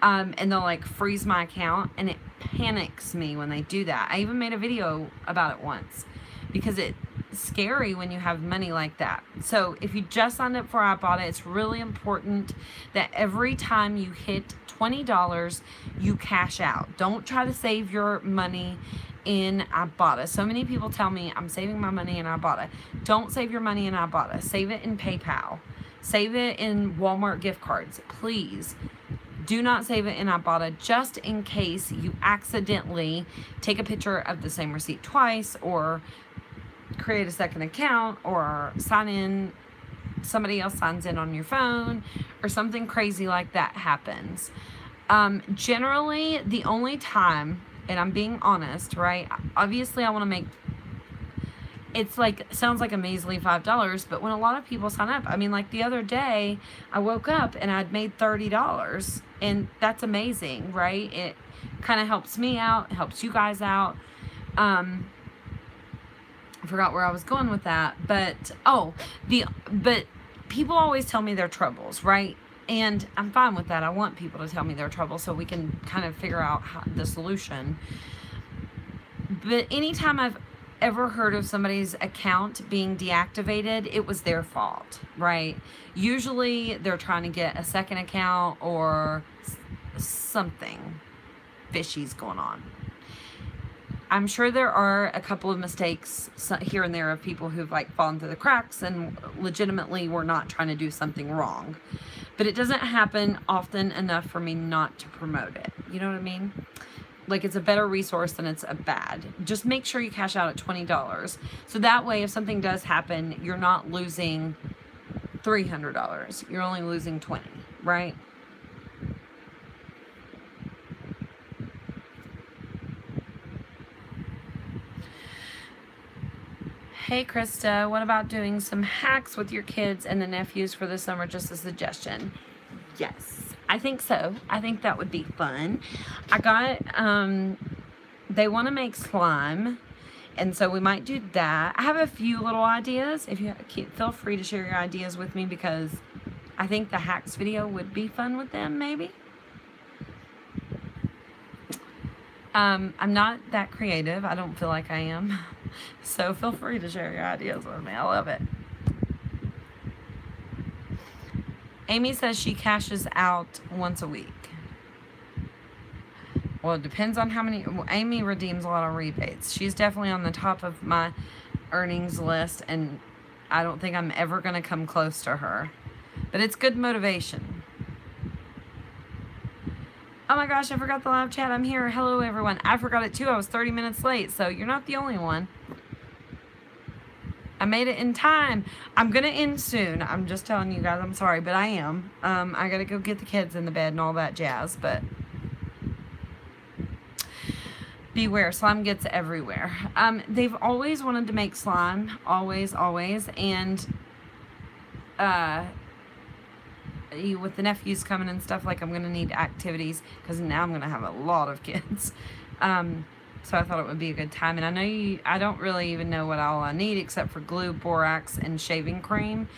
And they'll, like, freeze my account, and it panics me when they do that. I even made a video about it once because it's scary when you have money like that. So if you just signed up for Ibotta, it's really important that every time you hit $20, you cash out. Don't try to save your money in Ibotta. So many people tell me I'm saving my money in Ibotta. Don't save your money in Ibotta. Save it in PayPal. Save it in Walmart gift cards. Please do not save it in Ibotta, just in case you accidentally take a picture of the same receipt twice, or create a second account, or sign in, somebody else signs in on your phone, or something crazy like that happens. Generally, the only time, and I'm being honest, right? Obviously, I want to make, it's like, sounds like a measly $5, but when a lot of people sign up, I mean, like the other day, I woke up and I'd made $30, and that's amazing, right? It kind of helps me out, helps you guys out. I forgot where I was going with that, but, but people always tell me their troubles, right? And I'm fine with that. I want people to tell me their trouble so we can kind of figure out the solution. But anytime I've ever heard of somebody's account being deactivated, it was their fault, right? Usually they're trying to get a second account, or something fishy's going on. I'm sure there are a couple of mistakes here and there of people who've like fallen through the cracks and legitimately were not trying to do something wrong. But it doesn't happen often enough for me not to promote it. You know what I mean? Like, it's a better resource than it's a bad. Just make sure you cash out at $20. So that way, if something does happen, you're not losing $300. You're only losing $20, right? Hey, Krista, what about doing some hacks with your kids and the nephews for the summer? Just a suggestion. Yes, I think so. I think that would be fun. I got, they want to make slime, and so we might do that. I have a few little ideas. If you feel free to share your ideas with me, because I think the hacks video would be fun with them, maybe. I'm not that creative. I don't feel like I am. So feel free to share your ideas with me. I love it. Amy says she cashes out once a week. Well, it depends on how many. Amy redeems a lot of rebates. She's definitely on the top of my earnings list, and I don't think I'm ever going to come close to her. But it's good motivation. Oh my gosh, I forgot the live chat. I'm here. Hello, everyone. I forgot it too. I was 30 minutes late, so you're not the only one. I made it in time. I'm going to end soon. I'm just telling you guys, I'm sorry, but I am. I got to go get the kids in the bed and all that jazz, but beware, slime gets everywhere. They've always wanted to make slime. Always, always. And with the nephews coming and stuff, like, I'm going to need activities, because now I'm going to have a lot of kids. So I thought it would be a good time. And I know I don't really even know what all I need except for glue, borax, and shaving cream.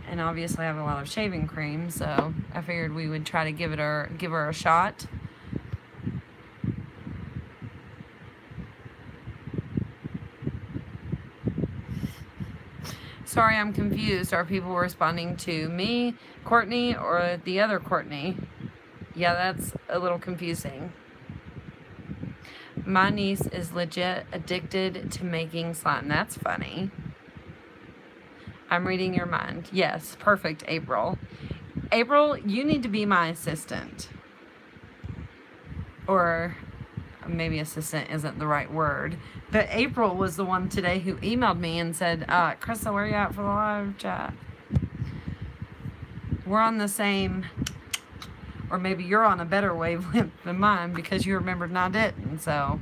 And obviously I have a lot of shaving cream, so I figured we would try to give her a shot. Sorry, I'm confused. Are people responding to me, Courtney, or the other Courtney? Yeah, that's a little confusing. My niece is legit addicted to making slime. That's funny. I'm reading your mind. Yes, perfect, April. April, you need to be my assistant. Or maybe assistant isn't the right word. But April was the one today who emailed me and said, Krista, where are you at for the live chat? We're on the same, or maybe you're on a better wavelength than mine because you remembered and I didn't, so.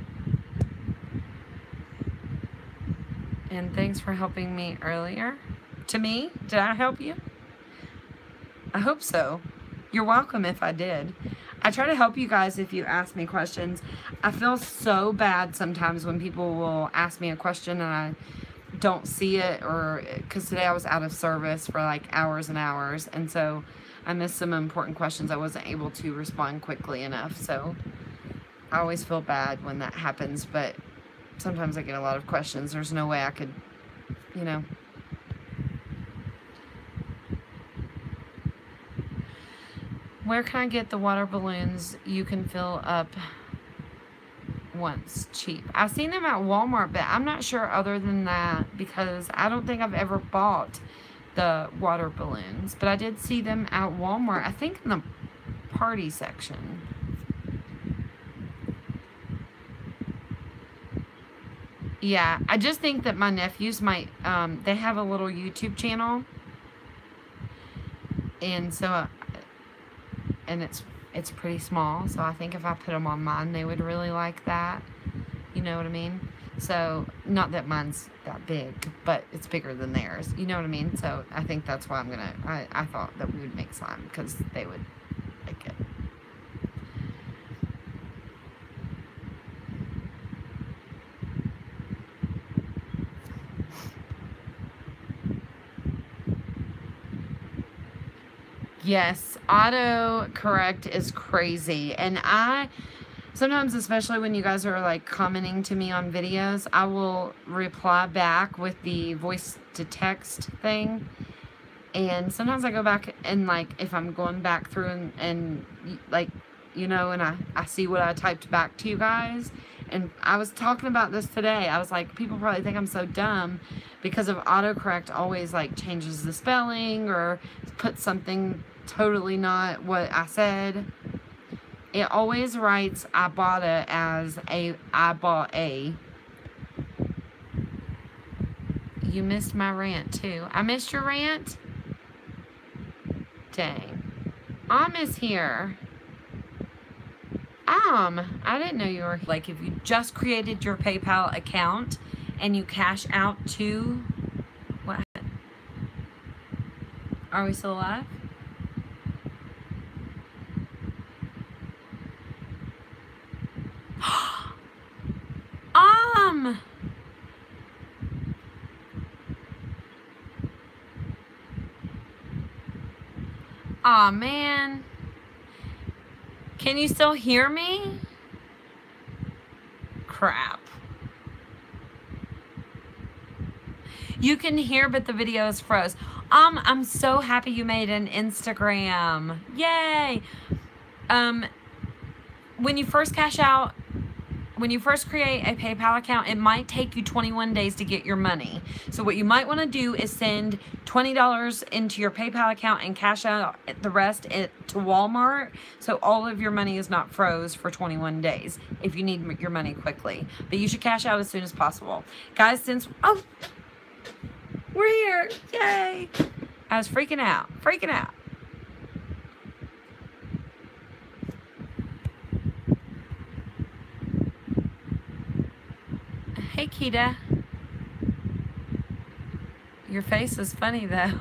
And thanks for helping me earlier. To me? Did I help you? I hope so. You're welcome if I did. I try to help you guys if you ask me questions. I feel so bad sometimes when people will ask me a question and I don't see it, or because today I was out of service for like hours and hours, and so I missed some important questions. I wasn't able to respond quickly enough, so I always feel bad when that happens, but sometimes I get a lot of questions. There's no way I could, you know. Where can I get the water balloons you can fill up once cheap. I've seen them at Walmart, but I'm not sure other than that because I don't think I've ever bought the water balloons. But I did see them at Walmart, I think in the party section. Yeah, I just think that my nephews might, they have a little YouTube channel. And so, and it's pretty small. So I think if I put them on mine, they would really like that. You know what I mean? So, not that mine's that big, but it's bigger than theirs. You know what I mean? So I think that's why I'm going to, I thought that we would make slime because they would like it. Yes, autocorrect is crazy. And sometimes, especially when you guys are like commenting to me on videos, I will reply back with the voice to text thing. And sometimes I go back and like, if I'm going back through and like, you know, and I see what I typed back to you guys. And I was talking about this today. I was like, people probably think I'm so dumb because of autocorrect always like changes the spelling or puts something totally not what I said. It always writes Ibotta as I bought a. You missed my rant too. I missed your rant? Dang. Is here. I didn't know you were like if you just created your PayPal account and you cash out to what? Are we still alive? Aw, man. Can you still hear me? Crap. You can hear, but the video is froze. I'm so happy you made an Instagram. Yay! When you first cash out, when you first create a PayPal account, it might take you 21 days to get your money. So what you might want to do is send $20 into your PayPal account and cash out the rest to Walmart. So all of your money is not froze for 21 days if you need your money quickly. But you should cash out as soon as possible. Guys, since, oh, we're here. Yay. I was freaking out. Hey, Kita. Your face is funny, though.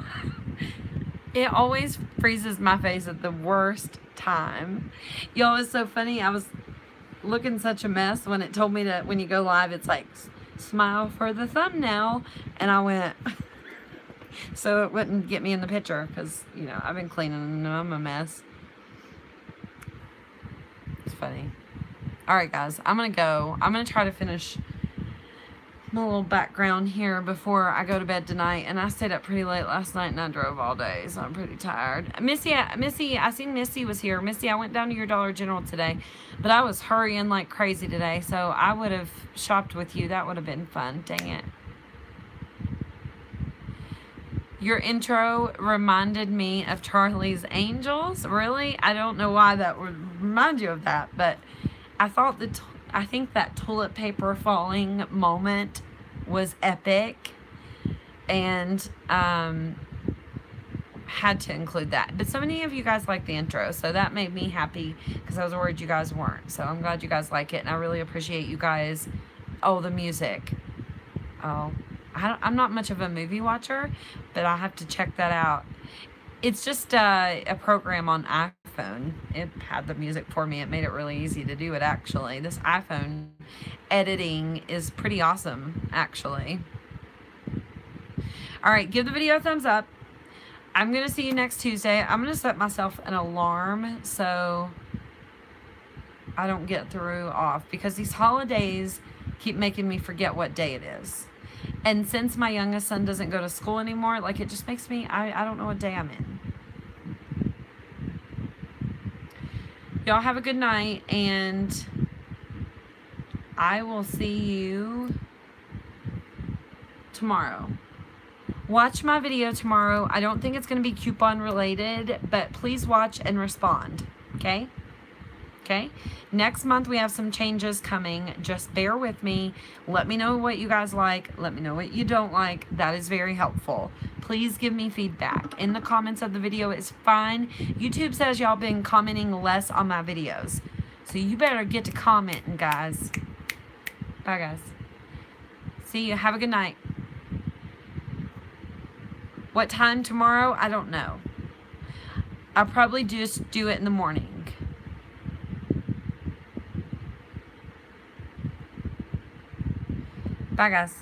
It always freezes my face at the worst time. Y'all, it's so funny. I was looking such a mess when it told me to, when you go live, it's like, smile for the thumbnail. And I went, so it wouldn't get me in the picture because, you know, I've been cleaning and I'm a mess. It's funny. All right, guys, I'm going to go. I'm going to try to finish my little background here before I go to bed tonight. And I stayed up pretty late last night and I drove all day, so I'm pretty tired. Missy, I seen Missy was here. Missy, I went down to your Dollar General today, but I was hurrying like crazy today, so I would have shopped with you. That would have been fun. Dang it. Your intro reminded me of Charlie's Angels. Really? I don't know why that would remind you of that, but I thought I think that toilet paper falling moment was epic, and had to include that. But so many of you guys like the intro, so that made me happy because I was worried you guys weren't. So I'm glad you guys like it, and I really appreciate you guys. Oh, the music. Oh, I'm not much of a movie watcher, but I have to check that out. It's just a program on iPhone. It had the music for me. It made it really easy to do it, actually. This iPhone editing is pretty awesome, actually. All right, give the video a thumbs up. I'm going to see you next Tuesday. I'm going to set myself an alarm so I don't get through off, because these holidays keep making me forget what day it is. And since my youngest son doesn't go to school anymore, like, it just makes me, I don't know what day I'm in. Y'all have a good night, and I will see you tomorrow. Watch my video tomorrow. I don't think it's going to be coupon related, but please watch and respond. Okay? Okay? Next month we have some changes coming. Just bear with me. Let me know what you guys like. Let me know what you don't like. That is very helpful. Please give me feedback. In the comments of the video is fine. YouTube says y'all been commenting less on my videos. So you better get to commenting, guys. Bye, guys. See you. Have a good night. What time tomorrow? I don't know. I'll probably just do it in the morning. Bye, guys.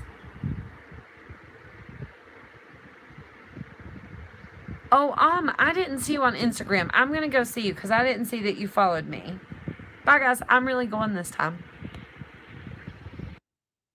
Oh, I didn't see you on Instagram. I'm going to go see you because I didn't see that you followed me. Bye, guys. I'm really going this time.